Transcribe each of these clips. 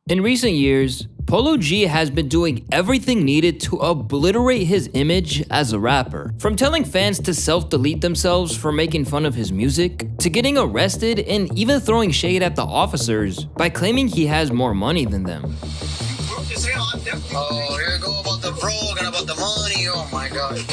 In recent years, Polo G has been doing everything needed to obliterate his image as a rapper. From telling fans to self-delete themselves for making fun of his music, to getting arrested and even throwing shade at the officers by claiming he has more money than them. Oh, here we go about the broke and about the money. Oh my god.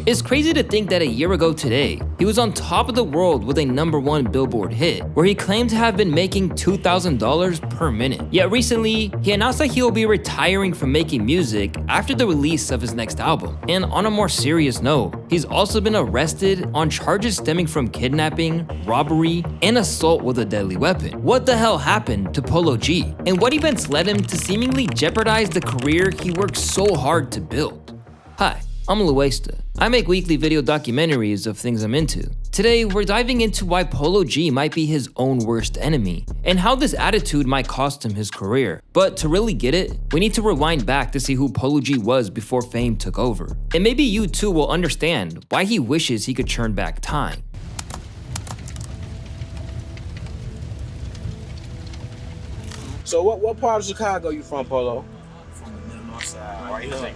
It's crazy to think that a year ago today, he was on top of the world with a #1 Billboard hit, where he claimed to have been making $2,000 per minute. Yet recently, he announced that he will be retiring from making music after the release of his next album. And on a more serious note, he's also been arrested on charges stemming from kidnapping, robbery, and assault with a deadly weapon. What the hell happened to Polo G? And what events led him to seemingly jeopardize the career he worked so hard to build? Hi, I'm Louaista. I make weekly video documentaries of things I'm into. Today, we're diving into why Polo G might be his own worst enemy, and how this attitude might cost him his career. But to really get it, we need to rewind back to see who Polo G was before fame took over. And maybe you too will understand why he wishes he could turn back time. So what part of Chicago you from, Polo? North side, right here.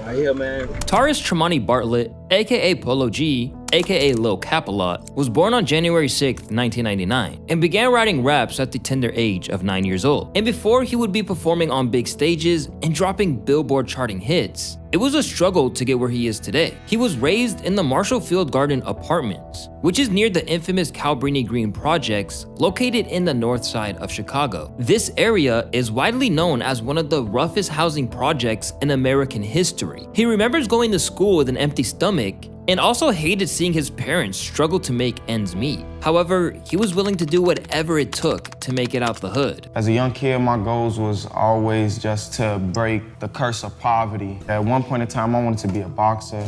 Right here, man. Taurus Tremonti Bartlett, aka Polo G, aka Lil Cap-A-Lot, was born on January 6, 1999, and began writing raps at the tender age of 9 years old. And before he would be performing on big stages and dropping Billboard charting hits, it was a struggle to get where he is today. He was raised in the Marshall Field Garden Apartments, which is near the infamous Cabrini Green projects located in the north side of Chicago. This area is widely known as one of the roughest housing projects in American history. He remembers going to school with an empty stomach and also hated seeing his parents struggle to make ends meet. However, he was willing to do whatever it took to make it out the hood. As a young kid, my goals was always just to break the curse of poverty. At one point in time, I wanted to be a boxer,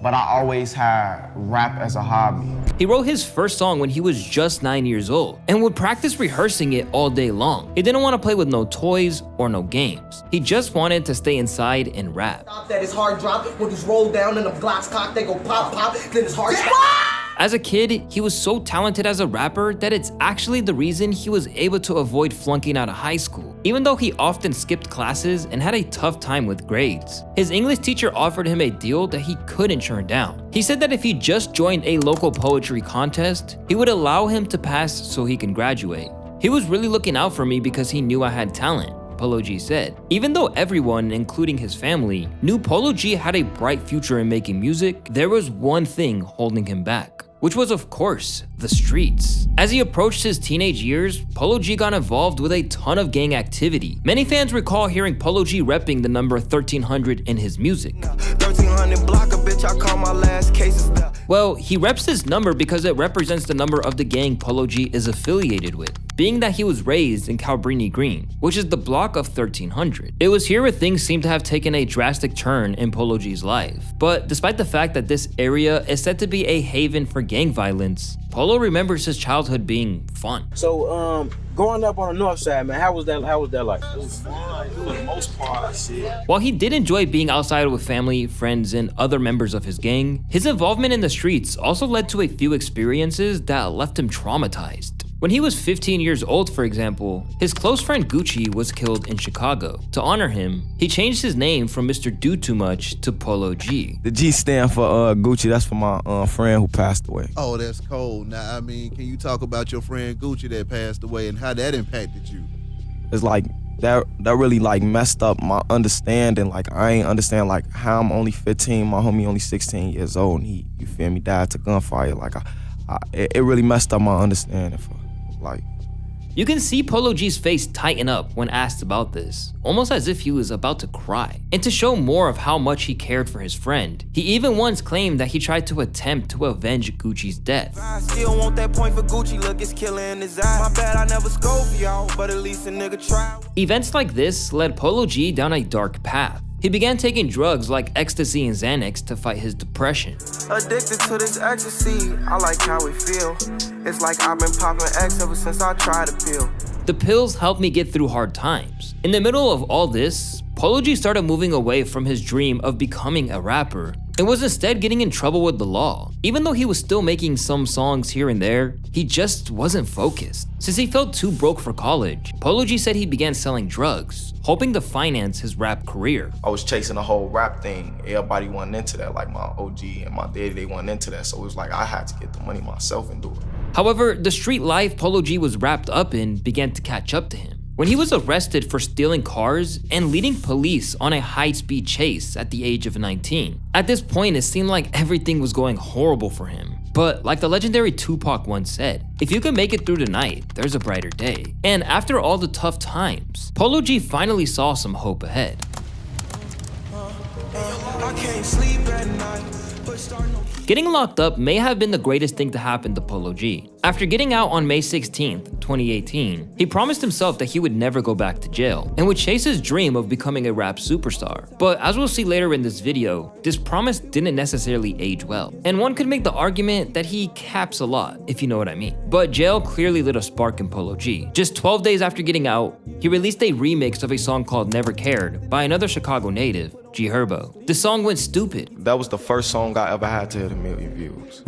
but I always had rap as a hobby. He wrote his first song when he was just 9 years old and would practice rehearsing it all day long. He didn't want to play with no toys or no games. He just wanted to stay inside and rap. Stop that, his hard drop, when he's rolled down and the Glock's cocked, they go pop, pop, then his hard As a kid, he was so talented as a rapper that it's actually the reason he was able to avoid flunking out of high school, even though he often skipped classes and had a tough time with grades. His English teacher offered him a deal that he couldn't turn down. He said that if he just joined a local poetry contest, he would allow him to pass so he can graduate. He was really looking out for me because he knew I had talent, Polo G said. Even though everyone, including his family, knew Polo G had a bright future in making music, there was one thing holding him back, which was, of course, the streets. As he approached his teenage years, Polo G got involved with a ton of gang activity. Many fans recall hearing Polo G repping the number 1300 in his music. 1300 block a bitch, I call my last cases. Well, he reps this number because it represents the number of the gang Polo G is affiliated with, being that he was raised in Cabrini Green, which is the block of 1300. It was here where things seemed to have taken a drastic turn in Polo G's life. But despite the fact that this area is said to be a haven for gang violence, Polo remembers his childhood being fun. So, growing up on the north side, man, how was that like? It was fun. For the most part, shit. While he did enjoy being outside with family, friends, and other members of his gang, his involvement in the streets also led to a few experiences that left him traumatized. When he was 15 years old, for example, his close friend Gucci was killed in Chicago. To honor him, he changed his name from Mr. Do Too Much to Polo G. The G stand for Gucci. That's for my friend who passed away. Oh, that's cold. Now, I mean, can you talk about your friend Gucci that passed away and how that impacted you? It's like that really like messed up my understanding. Like I ain't understand like how I'm only 15, my homie only 16 years old, and he, you feel me, died to gunfire. Like it really messed up my understanding for like. You can see Polo G's face tighten up when asked about this, almost as if he was about to cry. And to show more of how much he cared for his friend, he even once claimed that he tried to attempt to avenge Gucci's death. I still want that point for Gucci, look, it's killing in his eye. My bad, I never scope for y'all, but at least a nigga try. Events like this led Polo G down a dark path. He began taking drugs like ecstasy and Xanax to fight his depression. Addicted to this ecstasy, I like how it feel. It's like I've been popping X ever since I tried a pill. The pills helped me get through hard times. In the middle of all this, Polo G started moving away from his dream of becoming a rapper and was instead getting in trouble with the law. Even though he was still making some songs here and there, he just wasn't focused. Since he felt too broke for college, Polo G said he began selling drugs, hoping to finance his rap career. I was chasing the whole rap thing. Everybody wasn't into that, like my OG and my daddy, they wasn't into that. So it was like I had to get the money myself and do it. However, the street life Polo G was wrapped up in began to catch up to him. When he was arrested for stealing cars and leading police on a high-speed chase at the age of 19. At this point, it seemed like everything was going horrible for him. But like the legendary Tupac once said, if you can make it through the night, there's a brighter day. And after all the tough times, Polo G finally saw some hope ahead. I can't sleep at night. Getting locked up may have been the greatest thing to happen to Polo G. After getting out on May 16th, 2018, he promised himself that he would never go back to jail and would chase his dream of becoming a rap superstar. But as we'll see later in this video, this promise didn't necessarily age well. And one could make the argument that he caps a lot, if you know what I mean. But jail clearly lit a spark in Polo G. Just 12 days after getting out, he released a remix of a song called Never Cared by another Chicago native, G Herbo. The song went stupid. That was the first song I ever had to hit 1 million views.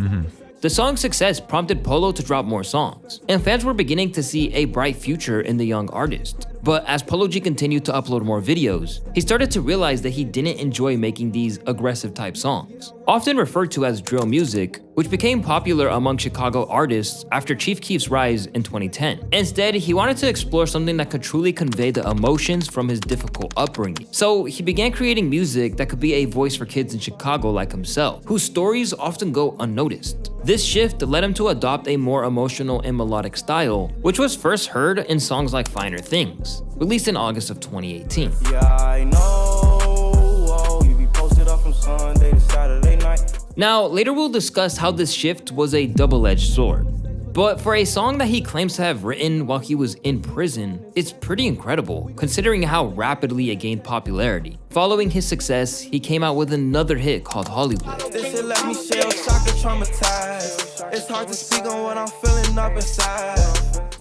The song's success prompted Polo to drop more songs, and fans were beginning to see a bright future in the young artist. But as Polo G continued to upload more videos, he started to realize that he didn't enjoy making these aggressive type songs, often referred to as drill music, which became popular among Chicago artists after Chief Keef's rise in 2010. Instead, he wanted to explore something that could truly convey the emotions from his difficult upbringing. So he began creating music that could be a voice for kids in Chicago like himself, whose stories often go unnoticed. This shift led him to adopt a more emotional and melodic style, which was first heard in songs like Finer Things, released in August of 2018. Yeah, I know. You be posted up from Sunday to Saturday night. Now, later we'll discuss how this shift was a double-edged sword. But for a song that he claims to have written while he was in prison, it's pretty incredible, considering how rapidly it gained popularity. Following his success, he came out with another hit called Hollywood. This shit let me shell shock and traumatized. It's hard to speak on what I'm feeling up inside.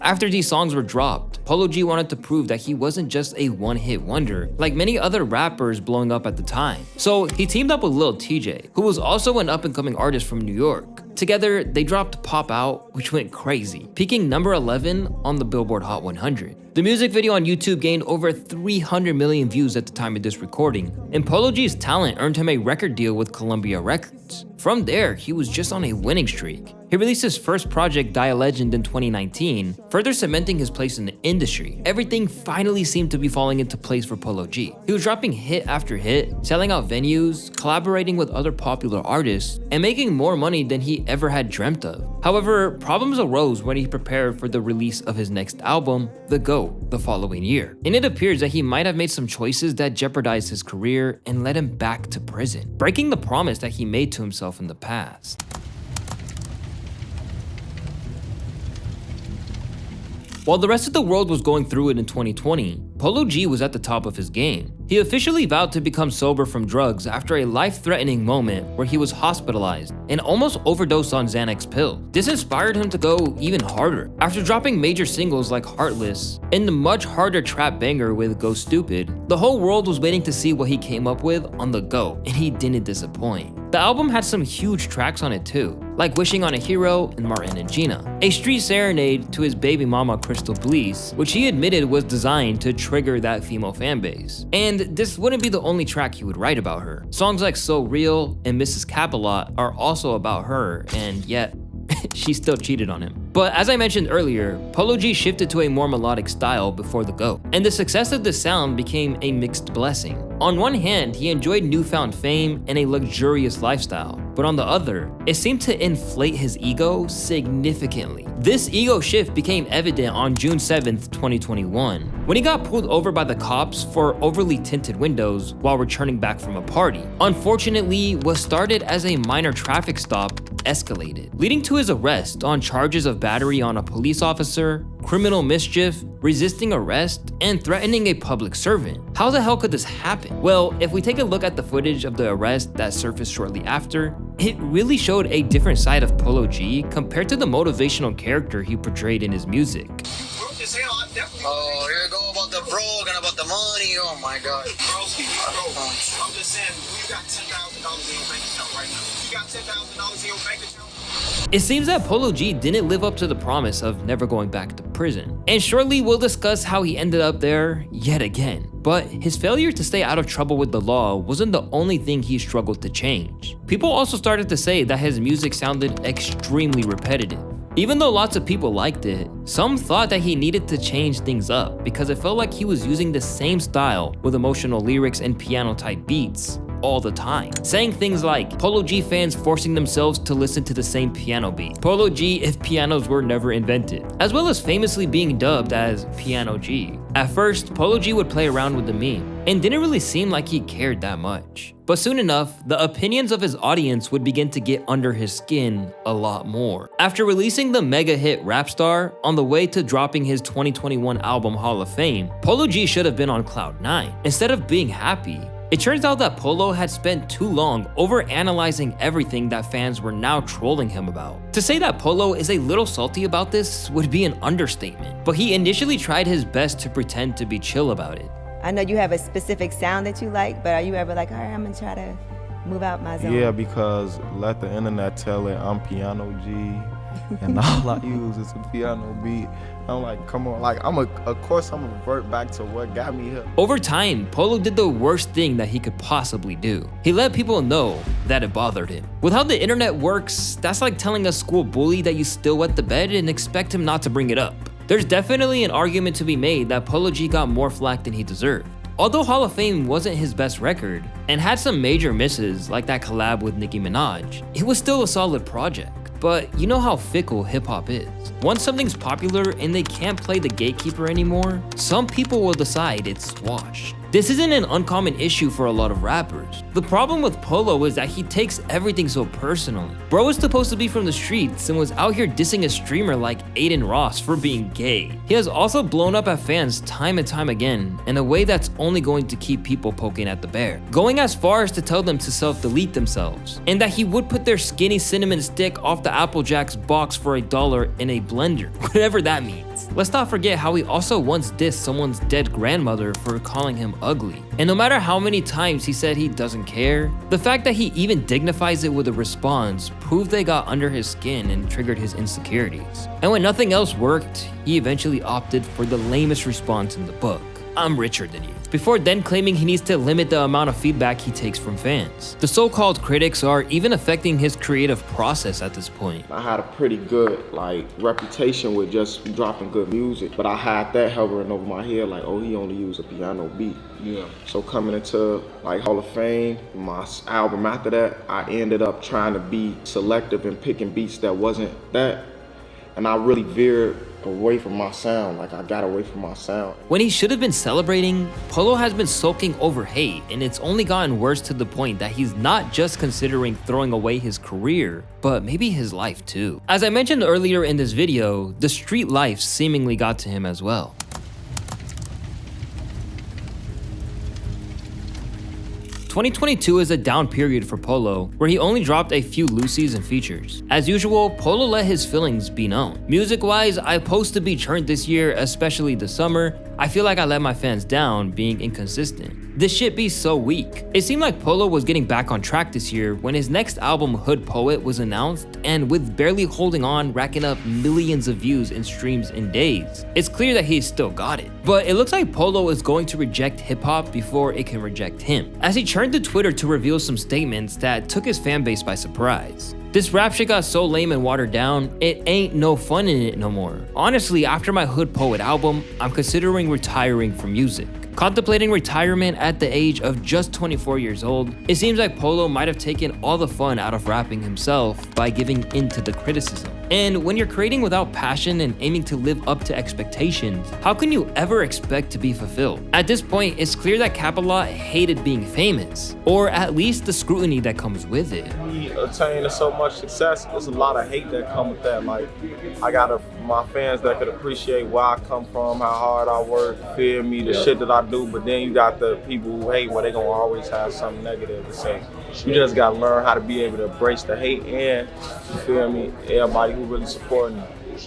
After these songs were dropped, Polo G wanted to prove that he wasn't just a one-hit wonder like many other rappers blowing up at the time. So he teamed up with Lil TJ, who was also an up-and-coming artist from New York. Together, they dropped Pop Out, which went crazy, peaking number 11 on the Billboard Hot 100. The music video on YouTube gained over 300 million views at the time of this recording, and Polo G's talent earned him a record deal with Columbia Records. From there, he was just on a winning streak. He released his first project, Die a Legend, in 2019, further cementing his place in the industry. Everything finally seemed to be falling into place for Polo G. He was dropping hit after hit, selling out venues, collaborating with other popular artists, and making more money than he ever had dreamt of. However, problems arose when he prepared for the release of his next album, The GOAT, the following year. And it appears that he might have made some choices that jeopardized his career and led him back to prison, breaking the promise that he made to himself in the past. While the rest of the world was going through it in 2020, Polo G was at the top of his game. He officially vowed to become sober from drugs after a life-threatening moment where he was hospitalized and almost overdosed on Xanax pills. This inspired him to go even harder. After dropping major singles like Heartless and the much harder trap banger with Go Stupid, the whole world was waiting to see what he came up with on The GOAT, and he didn't disappoint. The album had some huge tracks on it too, like Wishing on a Hero and Martin and Gina, a street serenade to his baby mama Crystal Bleece, which he admitted was designed to trigger that female fanbase. And this wouldn't be the only track he would write about her. Songs like So Real and Mrs. Cap-A-Lot are also about her, and yet she still cheated on him. But as I mentioned earlier, Polo G shifted to a more melodic style before The GOAT, and the success of this sound became a mixed blessing. On one hand, he enjoyed newfound fame and a luxurious lifestyle, but on the other, it seemed to inflate his ego significantly. This ego shift became evident on June 7th, 2021, when he got pulled over by the cops for overly tinted windows while returning back from a party. Unfortunately, what started as a minor traffic stop escalated, leading to his arrest on charges of battery on a police officer, criminal mischief, resisting arrest, and threatening a public servant. How the hell could this happen? Well, if we take a look at the footage of the arrest that surfaced shortly after, it really showed a different side of Polo G compared to the motivational character he portrayed in his music. Oh, here you go about the brogue and about the money. Oh my God. Broski, bro, I'm just saying, you got $10,000 in your bank account right now. You got $10,000 in your bank account? It seems that Polo G didn't live up to the promise of never going back to prison. And shortly we'll discuss how he ended up there yet again. But his failure to stay out of trouble with the law wasn't the only thing he struggled to change. People also started to say that his music sounded extremely repetitive. Even though lots of people liked it, some thought that he needed to change things up because it felt like he was using the same style with emotional lyrics and piano type beats all the time, saying things like Polo G fans forcing themselves to listen to the same piano beat, Polo G if pianos were never invented, as well as famously being dubbed as Piano G. At first, Polo G would play around with the meme and didn't really seem like he cared that much. But soon enough, the opinions of his audience would begin to get under his skin a lot more. After releasing the mega hit Rap Star on the way to dropping his 2021 album Hall of Fame, Polo G should have been on cloud 9 instead of being happy. It turns out that Polo had spent too long over-analyzing everything that fans were now trolling him about. To say that Polo is a little salty about this would be an understatement, but he initially tried his best to pretend to be chill about it. I know you have a specific sound that you like, but are you ever like, all right, I'm gonna try to move out my zone? Yeah, because let the internet tell it I'm Piano G, and all I use is a piano beat. I'm like, come on, like of course I'm gonna revert back to what got me here. Over time, Polo did the worst thing that he could possibly do. He let people know that it bothered him. With how the internet works, that's like telling a school bully that you still wet the bed and expect him not to bring it up. There's definitely an argument to be made that Polo G got more flack than he deserved. Although Hall of Fame wasn't his best record, and had some major misses like that collab with Nicki Minaj, it was still a solid project. But you know how fickle hip-hop is. Once something's popular and they can't play the gatekeeper anymore, some people will decide it's washed. This isn't an uncommon issue for a lot of rappers. The problem with Polo is that he takes everything so personally. Bro is supposed to be from the streets and was out here dissing a streamer like Aiden Ross for being gay. He has also blown up at fans time and time again in a way that's only going to keep people poking at the bear, going as far as to tell them to self-delete themselves, and that he would put their skinny cinnamon stick off the Apple Jacks box for $1 in a blender, whatever that means. Let's not forget how he also once dissed someone's dead grandmother for calling him ugly. And no matter how many times he said he doesn't care, the fact that he even dignifies it with a response proved they got under his skin and triggered his insecurities. And when nothing else worked, he eventually opted for the lamest response in the book: I'm richer than you, before then claiming he needs to limit the amount of feedback he takes from fans. The so-called critics are even affecting his creative process at this point. I had a pretty good reputation with just dropping good music, but I had that hovering over my head like, oh, he only used a piano beat. Yeah. So coming into Hall of Fame, my album after that, I ended up trying to be selective and picking beats that wasn't that, and I really veered away from my sound. I got away from my sound. When he should have been celebrating, Polo has been soaking over hate, and it's only gotten worse to the point that he's not just considering throwing away his career, but maybe his life too. As I mentioned earlier in this video, the street life seemingly got to him as well. 2022 is a down period for Polo, where he only dropped a few loosies and features. As usual, Polo let his feelings be known. Music-wise, I post to be churned this year, especially the summer. I feel like I let my fans down being inconsistent. This shit be so weak. It seemed like Polo was getting back on track this year when his next album Hood Poet was announced, and with barely holding on, racking up millions of views and streams in days, it's clear that he's still got it. But it looks like Polo is going to reject hip-hop before it can reject him, as he turned to Twitter to reveal some statements that took his fanbase by surprise. This rap shit got so lame and watered down, it ain't no fun in it no more. Honestly, after my Hood Poet album, I'm considering retiring from music. Contemplating retirement at the age of just 24 years old, it seems like Polo might have taken all the fun out of rapping himself by giving into the criticism. And when you're creating without passion and aiming to live up to expectations, how can you ever expect to be fulfilled? At this point, it's clear that Cap-A-Lot hated being famous, or at least the scrutiny that comes with it. He attained so much success, there's a lot of hate that come with that. I got my fans that could appreciate where I come from, how hard I work, feel me, the shit that I do, but then you got the people who hate where they gonna always have something negative to say. You just gotta learn how to be able to embrace the hate and, you feel me, everybody who really supporting you.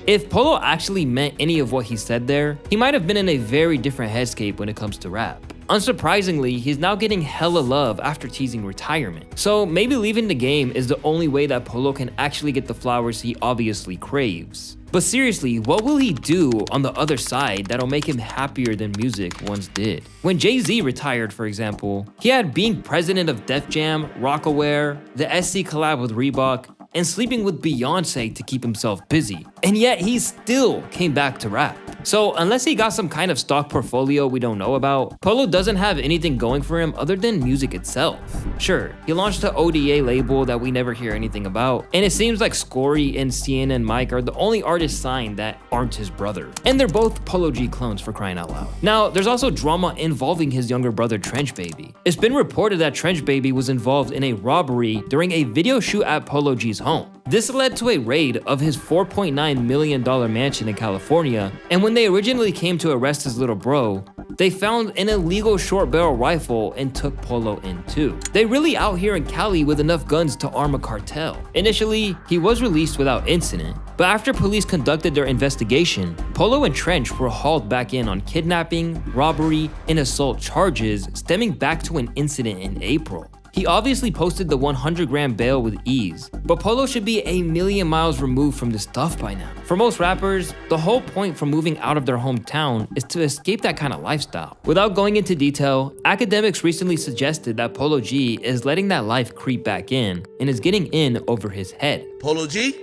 If Polo actually meant any of what he said there, he might have been in a very different headscape when it comes to rap. Unsurprisingly, he's now getting hella love after teasing retirement. So maybe leaving the game is the only way that Polo can actually get the flowers he obviously craves. But seriously, what will he do on the other side that'll make him happier than music once did? When Jay-Z retired, for example, he had being president of Def Jam, Rockaware, the SC collab with Reebok, and sleeping with Beyonce to keep himself busy. And yet he still came back to rap. So unless he got some kind of stock portfolio we don't know about, Polo doesn't have anything going for him other than music itself. Sure, he launched the ODA label that we never hear anything about, and it seems like Scory and Cien and Mike are the only artists signed that aren't his brother. And they're both Polo G clones, for crying out loud. Now, there's also drama involving his younger brother Trench Baby. It's been reported that Trench Baby was involved in a robbery during a video shoot at Polo G's home. This led to a raid of his $4.9 million mansion in California, and when they originally came to arrest his little bro, they found an illegal short barrel rifle and took Polo in too. They really out here in Cali with enough guns to arm a cartel. Initially, he was released without incident, but after police conducted their investigation, Polo and Trench were hauled back in on kidnapping, robbery, and assault charges stemming back to an incident in April. He obviously posted the 100-gram bail with ease, but Polo should be a million miles removed from this stuff by now. For most rappers, the whole point from moving out of their hometown is to escape that kind of lifestyle. Without going into detail, academics recently suggested that Polo G is letting that life creep back in and is getting in over his head. Polo G,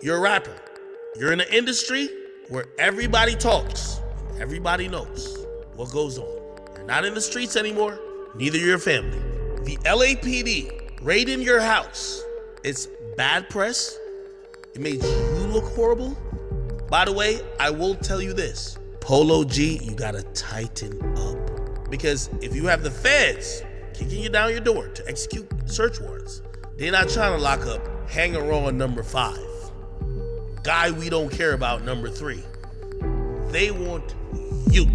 you're a rapper. You're in an industry where everybody talks, and everybody knows what goes on. You're not in the streets anymore, neither your family. The LAPD raiding your house. It's bad press. It made you look horrible. By the way, I will tell you this. Polo G, you gotta tighten up. Because if you have the feds kicking you down your door to execute search warrants, they're not trying to lock up hanger on number 5. Guy we don't care about number 3. They want you.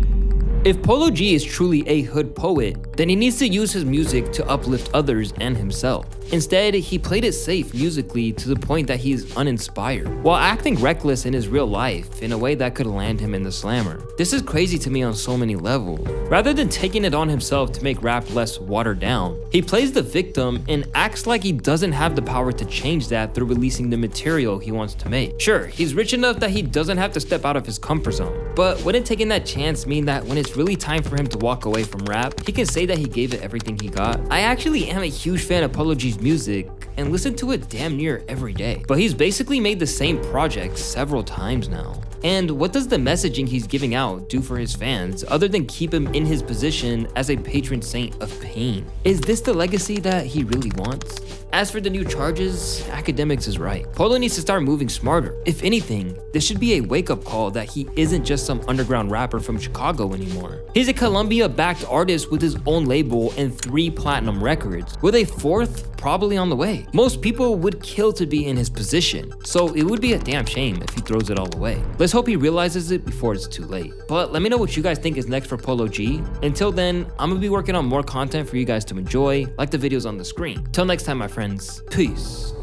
If Polo G is truly a hood poet, then he needs to use his music to uplift others and himself. Instead, he played it safe musically to the point that he's uninspired, while acting reckless in his real life in a way that could land him in the slammer. This is crazy to me on so many levels. Rather than taking it on himself to make rap less watered down, he plays the victim and acts like he doesn't have the power to change that through releasing the material he wants to make. Sure, he's rich enough that he doesn't have to step out of his comfort zone, but wouldn't taking that chance mean that when it's really time for him to walk away from rap, he can say that he gave it everything he got? I actually am a huge fan of Polo G's music and listen to it damn near every day, but he's basically made the same project several times now. And what does the messaging he's giving out do for his fans other than keep him in his position as a patron saint of pain? Is this the legacy that he really wants? As for the new charges, academics is right. Polo needs to start moving smarter. If anything, this should be a wake-up call that he isn't just some underground rapper from Chicago anymore. He's a Columbia-backed artist with his own label and 3 platinum records, with a 4th probably on the way. Most people would kill to be in his position, so it would be a damn shame if he throws it all away. Let's hope he realizes it before it's too late. But let me know what you guys think is next for Polo G. Until then, I'm gonna be working on more content for you guys to enjoy, like the videos on the screen. Till next time, my friends, peace.